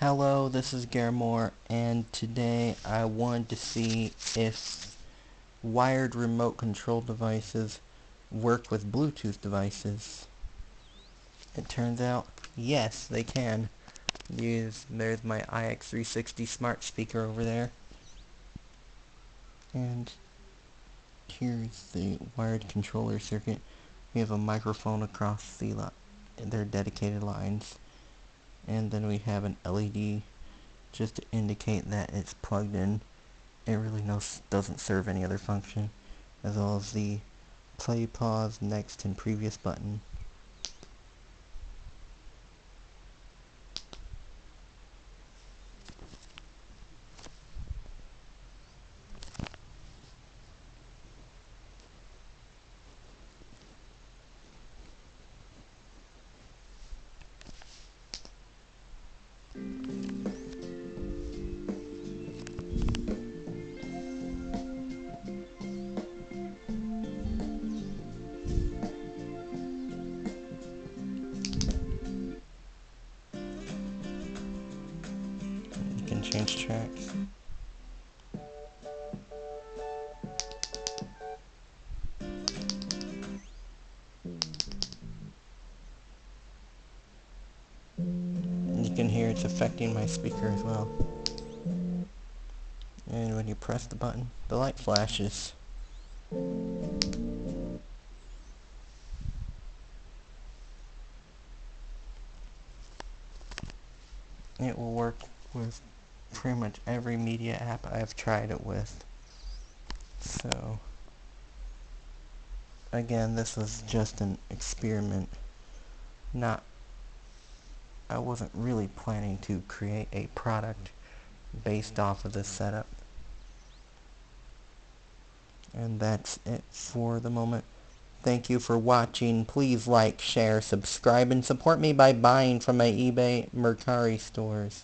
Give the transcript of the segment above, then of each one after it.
Hello, this is Garamore, and today I wanted to see if wired remote control devices work with Bluetooth devices. It turns out, yes, they can. There's my iX360 smart speaker over there, and here's the wired controller circuit. We have a microphone across their dedicated lines, and then we have an LED just to indicate that it's plugged in. It really doesn't serve any other function, as well as the play, pause, next, and previous button. You can change tracks. You can hear it's affecting my speaker as well. And when you press the button, the light flashes. It will work with pretty much every media app I've tried it with. So, again, this was just an experiment. I wasn't really planning to create a product based off of this setup. And that's it for the moment. Thank you for watching. Please like, share, subscribe, and support me by buying from my eBay Mercari stores.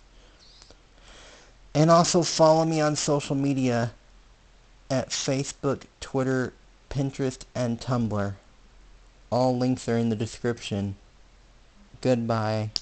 And also follow me on social media at Facebook, Twitter, Pinterest, and Tumblr. All links are in the description. Goodbye.